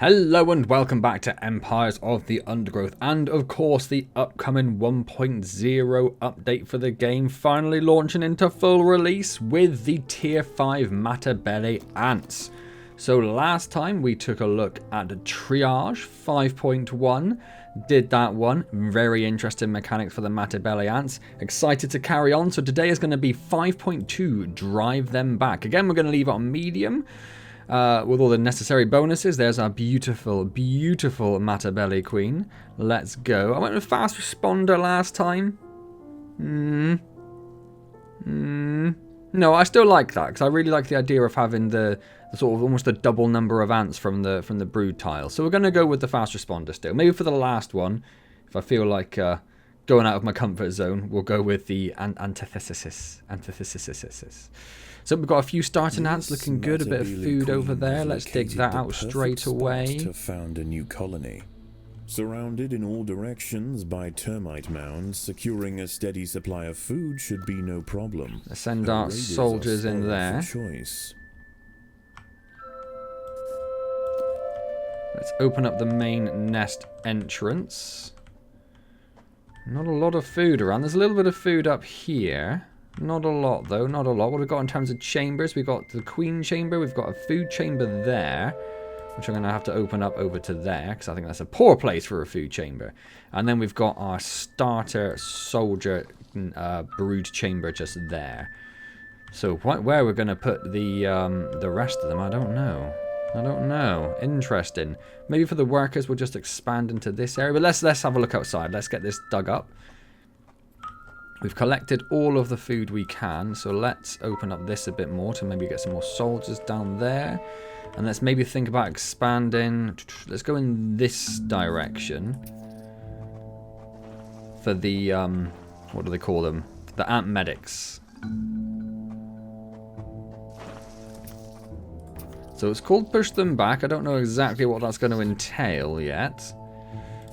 Hello and welcome back to Empires of the Undergrowth, and of course the upcoming 1.0 update for the game finally launching into full release with the tier 5 Matabele Ants. So last time we took a look at Triage 5.1, did that one, very interesting mechanics for the Matabele Ants, excited to carry on. So today is going to be 5.2, Drive Them Back. Again, we're going to leave it on medium. With all the necessary bonuses. There's our beautiful, beautiful Matabele Queen. Let's go. I went with Fast Responder last time. No, I still like that, because I really like the idea of having the sort of almost a double number of ants from the brood tile. So we're going to go with the Fast Responder still. Maybe for the last one, if I feel like going out of my comfort zone, we'll go with the antithesis. So we've got a few starting ants looking good, a bit of food over there. Let's dig that out straight away. To found a new colony. Surrounded in all directions by termite mounds, securing a steady supply of food should be no problem. Let's send our soldiers in there. Let's open up the main nest entrance. Not a lot of food around. There's a little bit of food up here. Not a lot, though. Not a lot. What we've got in terms of chambers, we've got the queen chamber. We've got a food chamber there, which I'm going to have to open up over to there, because I think that's a poor place for a food chamber. And then we've got our starter soldier brood chamber just there. So where we're going to put the rest of them, I don't know. Interesting. Maybe for the workers, we'll just expand into this area. But let's have a look outside. Let's get this dug up. We've collected all of the food we can, so let's open up this a bit more to maybe get some more soldiers down there. And let's maybe think about expanding. Let's go in this direction for the, what do they call them? The ant medics. So it's called Push Them Back. I don't know exactly what that's going to entail yet.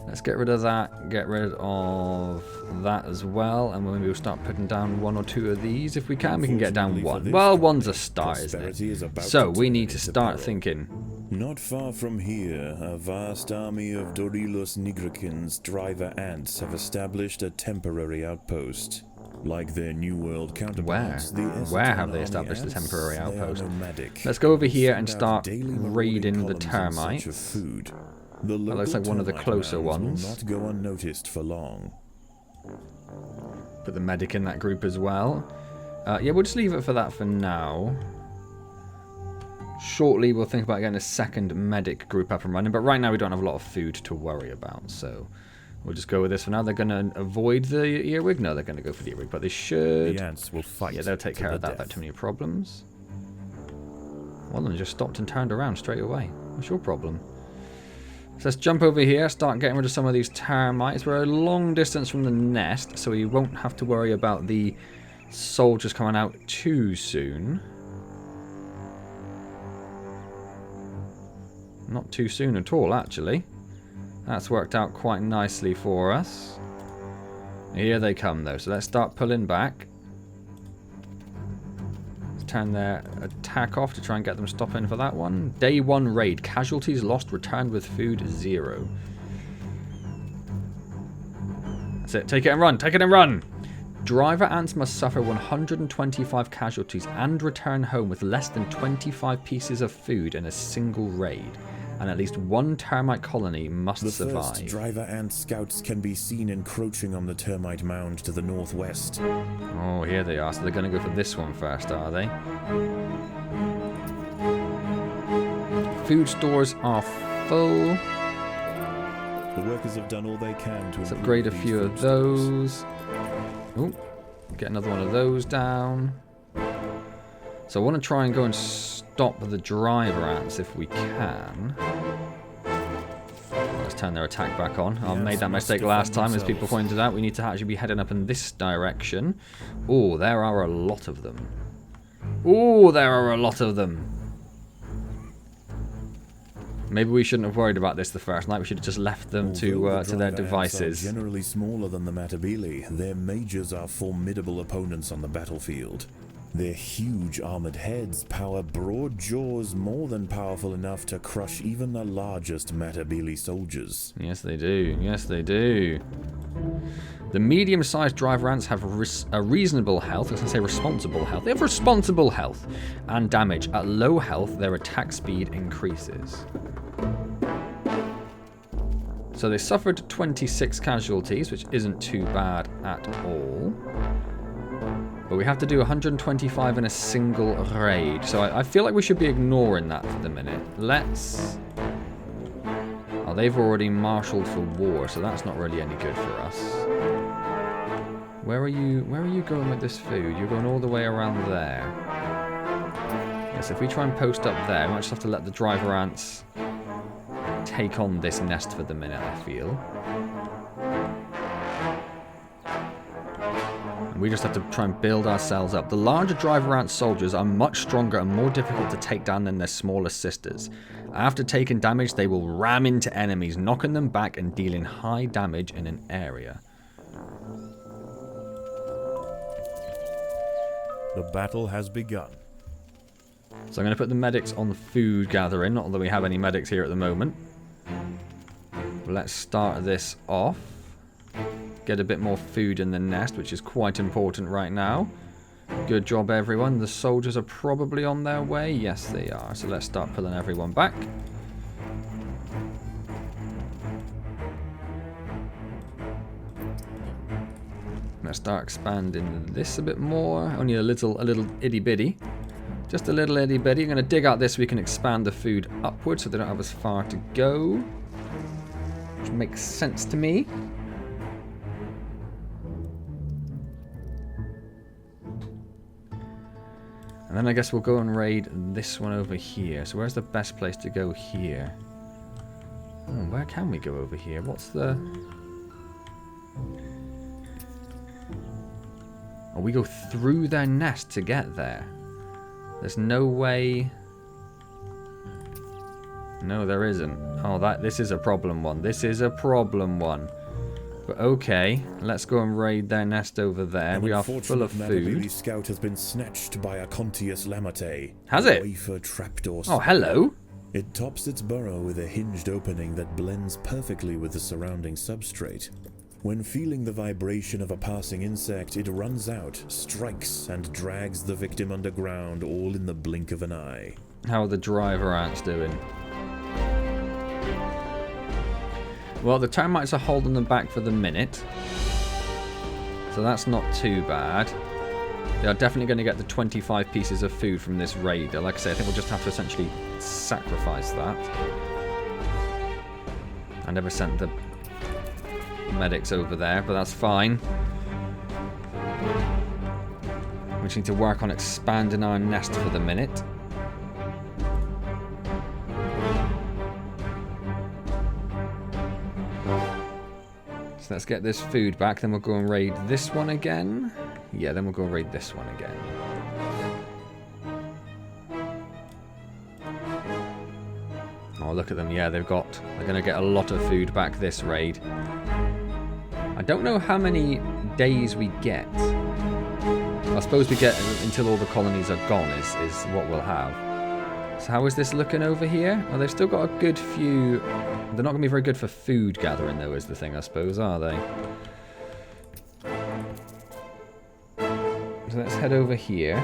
Let's get rid of that, get rid of that as well, and maybe we'll start putting down one or two of these. If we can get down one. Well, one's a start, isn't it? So we need to start thinking. Not far from here, a vast army of Dorilos nigricans driver ants have established a temporary outpost. Like their New World counterparts, Where have they established a temporary outpost? Let's go over here and start raiding the termites. That looks like one of the closer ones. Will not go unnoticed for long. Put the medic in that group as well. Yeah, we'll just leave it for that for now. Shortly, we'll think about getting a second medic group up and running. But right now, we don't have a lot of food to worry about. So we'll just go with this for now. They're going to avoid the earwig. No, they're going to go for the earwig. But they should. The ants will fight. Yeah, they'll take care of that without too many problems. One of them just stopped and turned around straight away. What's your problem? So let's jump over here, start getting rid of some of these termites. We're a long distance from the nest, so we won't have to worry about the soldiers coming out too soon. Not too soon at all, actually. That's worked out quite nicely for us. Here they come, though, so let's start pulling back. Turn their attack off to try and get them stopping for that one. Day 1 raid. Casualties lost, returned with food 0. That's it. Take it and run. Take it and run. Driver ants must suffer 125 casualties and return home with less than 25 pieces of food in a single raid. And at least one termite colony must survive. The first driver ant scouts can be seen encroaching on the termite mound to the northwest. Oh, here they are. So they're going to go for this one first, are they? Food stores are full. The workers have done all they can to let's upgrade a few of those. Oh, get another one of those down. So I want to try and go and stop the driver ants if we can. Let's turn their attack back on. I made that mistake last time, as people pointed out. We need to actually be heading up in this direction. Oh, there are a lot of them. Oh, there are a lot of them. Maybe we shouldn't have worried about this the first night. We should have just left them to their devices. Generally smaller than the Matabele, their majors are formidable opponents on the battlefield. Their huge armored heads power broad jaws more than powerful enough to crush even the largest Matabele soldiers. Yes, they do. Yes, they do. The medium-sized driver ants have a reasonable health. I was going to say responsible health. They have responsible health and damage. At low health, their attack speed increases. So they suffered 26 casualties, which isn't too bad at all. But we have to do 125 in a single raid. So I feel like we should be ignoring that for the minute. Let's... Oh, they've already marshaled for war, so that's not really any good for us. Where are you going with this food? You're going all the way around there. Yes, if we try and post up there, we might just have to let the driver ants take on this nest for the minute, I feel. We just have to try and build ourselves up. The larger driver ant soldiers are much stronger and more difficult to take down than their smaller sisters. After taking damage, they will ram into enemies, knocking them back and dealing high damage in an area. The battle has begun. So I'm going to put the medics on the food gathering, not that we have any medics here at the moment. Let's start this off. Get a bit more food in the nest, which is quite important right now. Good job, everyone. The soldiers are probably on their way. Yes, they are. So let's start pulling everyone back. Let's start expanding this a bit more. Only a little itty bitty. Just a little itty bitty. I'm going to dig out this so we can expand the food upwards so they don't have as far to go. Which makes sense to me. And then I guess we'll go and raid this one over here. So where's the best place to go here? Oh, where can we go over here? What's the... Oh, we go through their nest to get there. There's no way... No, there isn't. Oh, this is a problem one. This is a problem one. But okay, let's go and raid their nest over there. We are full of food. Matabele scout has been snatched by a Contius lamate. Has it? Wafer trapdoor. Oh, hello. It tops its burrow with a hinged opening that blends perfectly with the surrounding substrate. When feeling the vibration of a passing insect, it runs out, strikes, and drags the victim underground, all in the blink of an eye. How are the driver ants doing? Well, the termites are holding them back for the minute. So that's not too bad. They are definitely going to get the 25 pieces of food from this raid. Like I say, I think we'll just have to essentially sacrifice that. I never sent the medics over there, but that's fine. We just need to work on expanding our nest for the minute. So let's get this food back, then we'll go and raid this one again. Yeah, then we'll go and raid this one again. Oh, look at them. Yeah, they're going to get a lot of food back this raid. I don't know how many days we get. I suppose we get until all the colonies are gone is what we'll have. So how is this looking over here? Oh, they've still got a good few... They're not going to be very good for food gathering, though, is the thing, I suppose, are they? So let's head over here.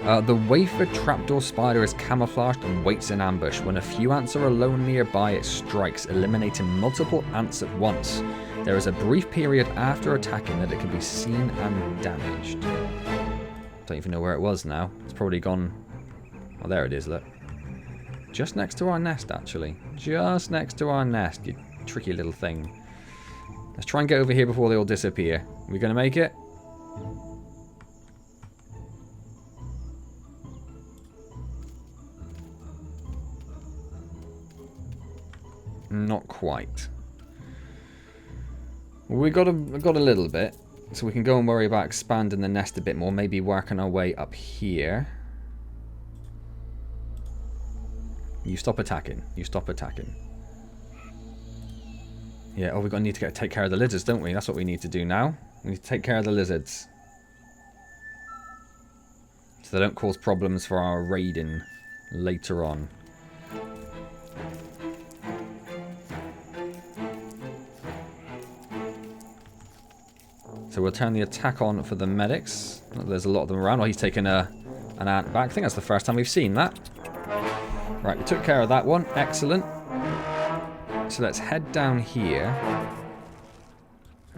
The wafer trapdoor spider is camouflaged and waits in ambush. When a few ants are alone nearby, it strikes, eliminating multiple ants at once. There is a brief period after attacking that it can be seen and damaged. Don't even know where it was now. It's probably gone... Oh, there it is, look. Just next to our nest, actually. Just next to our nest, you tricky little thing. Let's try and get over here before they all disappear. Are we going to make it? Not quite. We got a little bit, so we can go and worry about expanding the nest a bit more. Maybe working our way up here. You stop attacking. You stop attacking. Yeah. Oh, we're gonna need to take care of the lizards, don't we? That's what we need to do now. We need to take care of the lizards. So they don't cause problems for our raiding later on. So we'll turn the attack on for the medics. There's a lot of them around. Oh, he's taken an ant back. I think that's the first time we've seen that. Right, we took care of that one. Excellent. So let's head down here.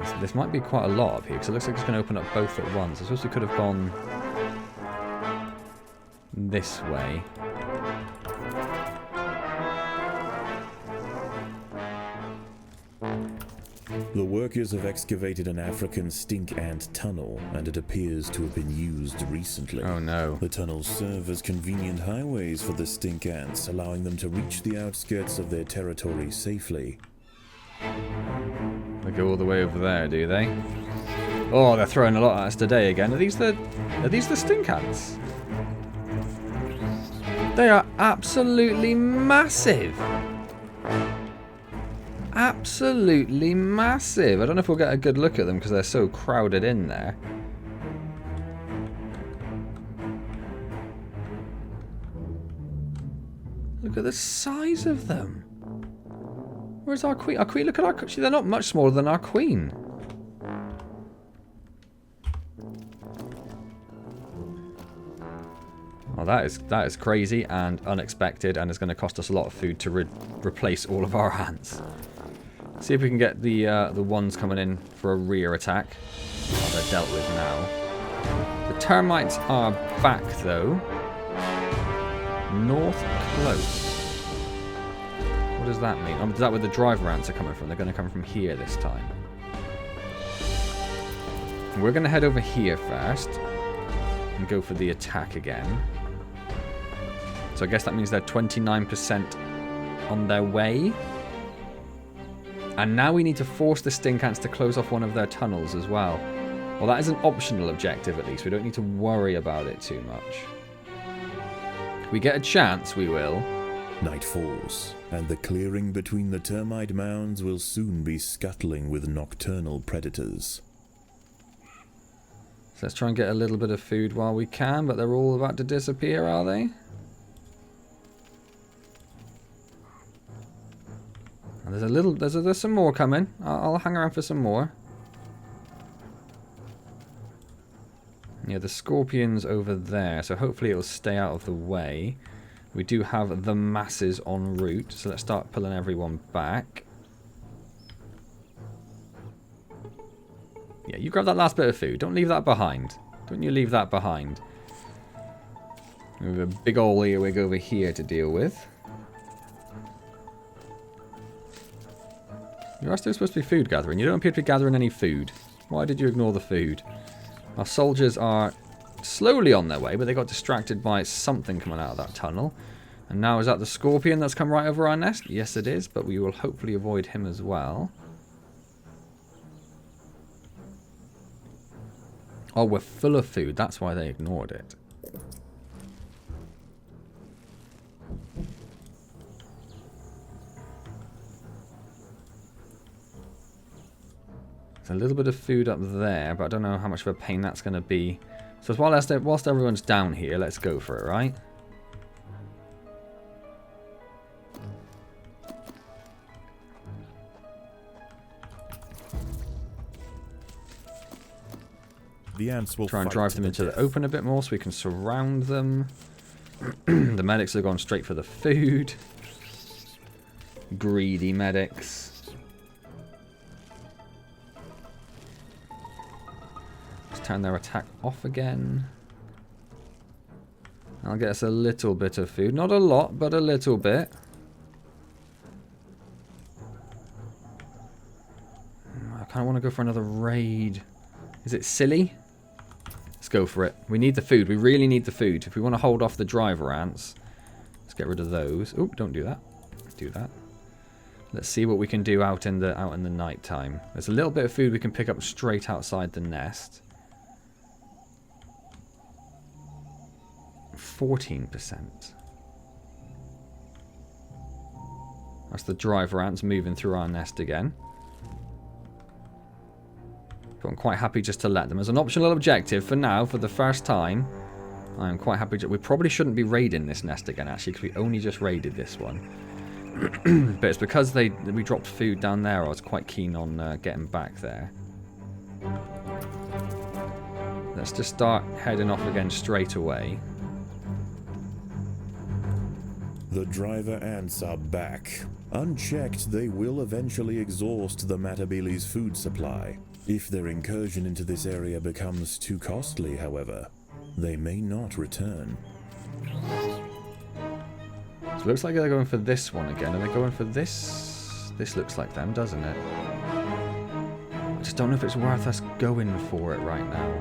So this might be quite a lot up here, because it looks like it's going to open up both at once. I suppose we could have gone this way. The workers have excavated an African stink ant tunnel, and it appears to have been used recently. Oh no. The tunnels serve as convenient highways for the stink ants, allowing them to reach the outskirts of their territory safely. They go all the way over there, do they? Oh, they're throwing a lot at us today again. Are these the stink ants? They are absolutely massive. Absolutely massive. I don't know if we'll get a good look at them because they're so crowded in there. Look at the size of them. Where's our queen? Our queen, look at our queen. They're not much smaller than our queen. Well, that is crazy and unexpected, and it's going to cost us a lot of food to replace all of our ants. See if we can get the ones coming in for a rear attack. Oh, they're dealt with now. The termites are back, though. North close. What does that mean? Is that where the driver ants are coming from? They're going to come from here this time. We're going to head over here first and go for the attack again. So I guess that means they're 29% on their way. And now we need to force the stink ants to close off one of their tunnels as well. Well, that is an optional objective at least. We don't need to worry about it too much. If we get a chance, we will. Night falls, and the clearing between the termite mounds will soon be scuttling with nocturnal predators. So let's try and get a little bit of food while we can, but they're all about to disappear, are they? And there's some more coming. I'll hang around for some more. Yeah, the scorpion's over there, so hopefully it'll stay out of the way. We do have the masses en route, so let's start pulling everyone back. Yeah, you grab that last bit of food. Don't leave that behind. Don't you leave that behind. We have a big ol' earwig over here to deal with. You are still supposed to be food gathering. You don't appear to be gathering any food. Why did you ignore the food? Our soldiers are slowly on their way, but they got distracted by something coming out of that tunnel. And now is that the scorpion that's come right over our nest? Yes, it is, but we will hopefully avoid him as well. Oh, we're full of food. That's why they ignored it. There's a little bit of food up there, but I don't know how much of a pain that's going to be. So whilst everyone's down here, let's go for it, right? The ants will try and drive them into the open a bit more so we can surround them. The medics have gone straight for the food. Greedy medics. Turn their attack off again. I'll get us a little bit of food. Not a lot, but a little bit. I kind of want to go for another raid. Is it silly? Let's go for it. We need the food. We really need the food. If we want to hold off the driver ants, let's get rid of those. Oh, don't do that. Do that. Let's see what we can do out in the night time. There's a little bit of food we can pick up straight outside the nest. 14%. That's the driver ants moving through our nest again. But I'm quite happy just to let them as an optional objective for now, for the first time. I'm quite happy we probably shouldn't be raiding this nest again, actually, because we only just raided this one. But it's because we dropped food down there. I was quite keen on getting back there. Let's just start heading off again straight away. The driver ants are back. Unchecked, they will eventually exhaust the Matabele's food supply. If their incursion into this area becomes too costly, however, they may not return. So it looks like they're going for this one again. Are they going for this? This looks like them, doesn't it? I just don't know if it's worth us going for it right now.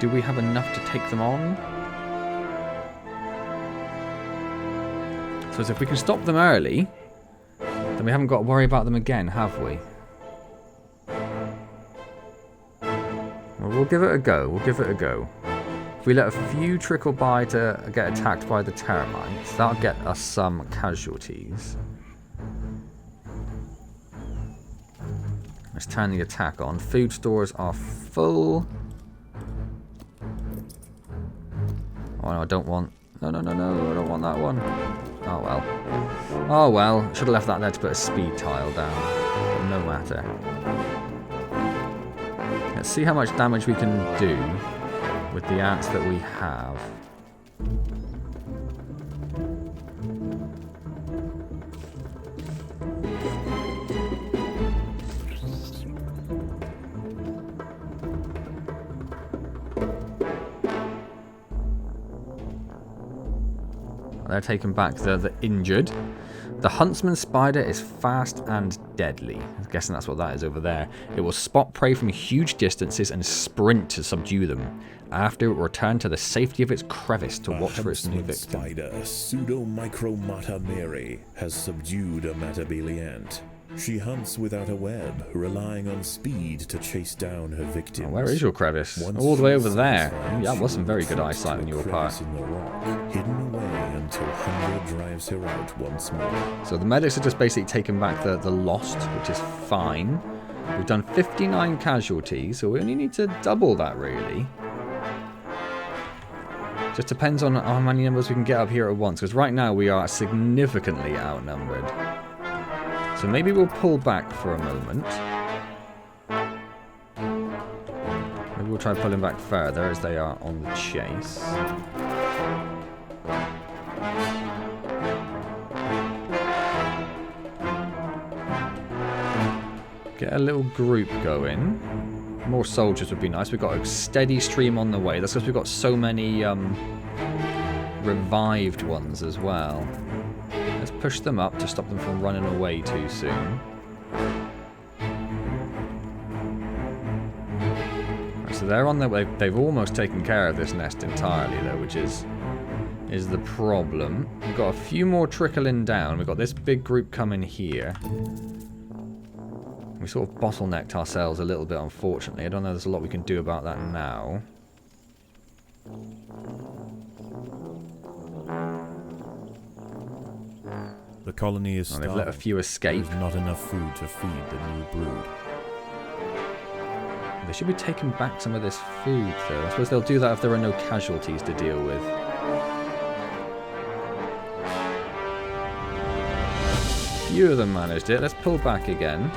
Do we have enough to take them on? So if we can stop them early, then we haven't got to worry about them again, have we? Well, we'll give it a go. We'll give it a go. If we let a few trickle by to get attacked by the termites, that'll get us some casualties. Let's turn the attack on. Food stores are full. Oh, no, I don't want... No, I don't want that one. Oh, well. Oh, well. Should have left that there to put a speed tile down. But no matter. Let's see how much damage we can do with the ants that we have. They're taking back the injured. The huntsman spider is fast and deadly. I'm guessing that's what that is over there. It will spot prey from huge distances and sprint to subdue them. After it will return to the safety of its crevice to watch for its new victim. Spider, Pseudomicromata Mary, has subdued a Matabele ant. She hunts without a web, relying on speed to chase down her victims. Oh, where is your crevice? All the way over there. Yeah, that was some very good eyesight on your part. In the rock, hidden away until hunger drives her out once more. So the medics are just basically taking back the lost, which is fine. We've done 59 casualties, so we only need to double that, really. Just depends on how many numbers we can get up here at once, because right now we are significantly outnumbered. So maybe we'll pull back for a moment. Maybe we'll try pulling back further as they are on the chase. Get a little group going. More soldiers would be nice. We've got a steady stream on the way. That's because we've got so many revived ones as well. Let's push them up to stop them from running away too soon. Right, so they're on their way. They've almost taken care of this nest entirely, though, which is the problem. We've got a few more trickling down. We've got this big group coming here. We sort of bottlenecked ourselves a little bit, unfortunately. I don't know there's a lot we can do about that now. The colony is starving. They've let a few escape. There's not enough food to feed the new brood. They should be taking back some of this food, though. I suppose they'll do that if there are no casualties to deal with. A few of them managed it. Let's pull back again.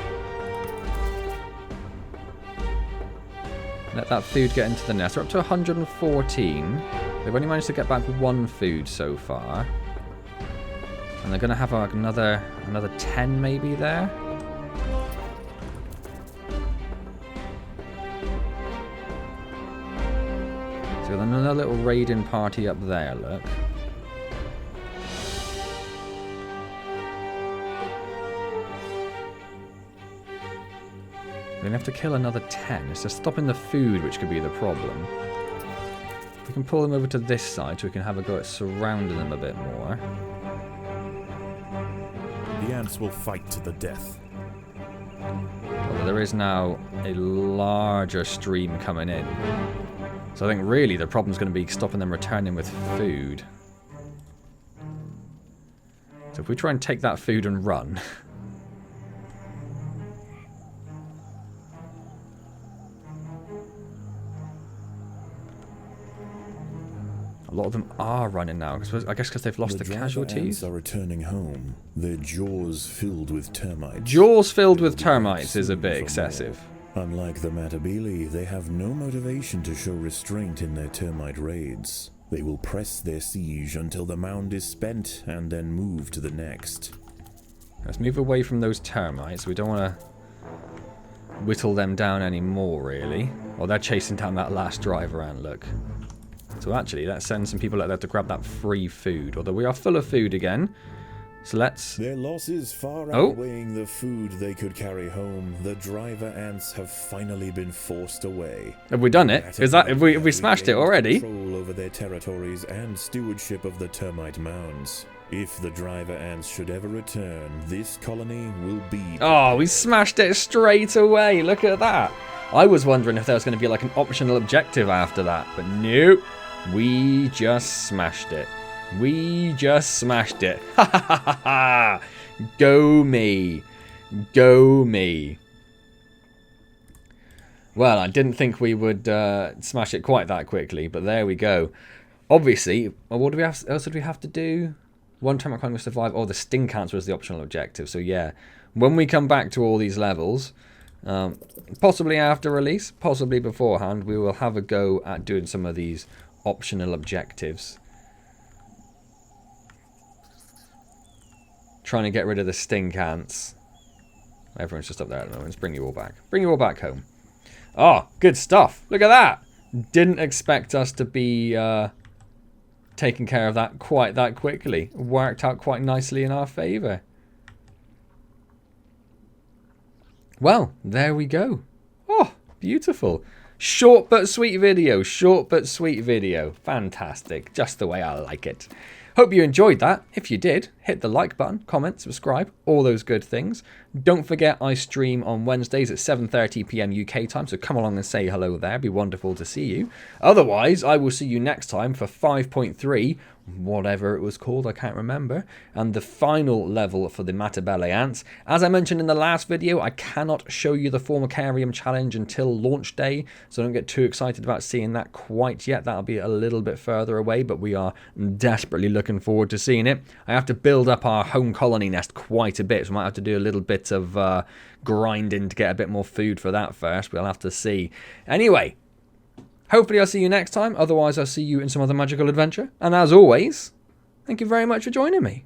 Let that food get into the nest. We're up to 114. They've only managed to get back one food so far. And they're going to have like another 10 maybe there. So then another little raiding party up there, look. We're going to have to kill another 10. It's just stopping the food which could be the problem. We can pull them over to this side so we can have a go at surrounding them a bit more. The ants will fight to the death. Although there is now a larger stream coming in. So I think really the problem's going to be stopping them returning with food. So if we try and take that food and run... A lot of them are running now. I guess because they've lost the casualties. Ants are returning home, their jaws filled with termites. Jaws filled with termites is a bit excessive. Unlike the Matabele, they have no motivation to show restraint in their termite raids. They will press their siege until the mound is spent and then move to the next. Let's move away from those termites. We don't want to whittle them down anymore, really. Well, they're chasing down that last driver ant, look. So actually, let's send some people out there to grab that free food. Although we are full of food again. So let's... Their losses far outweighing the food they could carry home, the driver ants have finally been forced away. Have we done it? Is that... Have we smashed it already? Control over their territories and stewardship of the termite mounds. If the driver ants should ever return, this colony will be... Oh, we smashed it straight away. Look at that. I was wondering if there was going to be like an optional objective after that. But nope. We just smashed it. We just smashed it. Ha ha ha ha ha. Go me. Go me. Well, I didn't think we would smash it quite that quickly, but there we go. Obviously, what do we have? Else did we have to do? One time I can't survive. Oh, the stink ants was the optional objective. So yeah, when we come back to all these levels, possibly after release, possibly beforehand, we will have a go at doing some of these optional objectives. Trying to get rid of the stink ants. Everyone's just up there at the moment. Let's bring you all back. Bring you all back home. Oh, good stuff. Look at that. Didn't expect us to be taking care of that quite that quickly. Worked out quite nicely in our favour. Well, there we go. Oh, beautiful. Short but sweet video. Short but sweet video. Fantastic. Just the way I like it. Hope you enjoyed that. If you did, hit the like button, comment, subscribe, all those good things. Don't forget I stream on Wednesdays at 7:30 PM UK time, so come along and say hello there. It'd be wonderful to see you. Otherwise, I will see you next time for 5.3, whatever it was called, I can't remember, and the final level for the Matabele Ants. As I mentioned in the last video, I cannot show you the Formicarium challenge until launch day, so don't get too excited about seeing that quite yet. That'll be a little bit further away, but we are desperately looking forward to seeing it. I have to build up our home colony nest quite a bit, so I might have to do a little bit of grinding to get a bit more food for that first. We'll have to see. Anyway, hopefully I'll see you next time. Otherwise, I'll see you in some other magical adventure. And as always, thank you very much for joining me.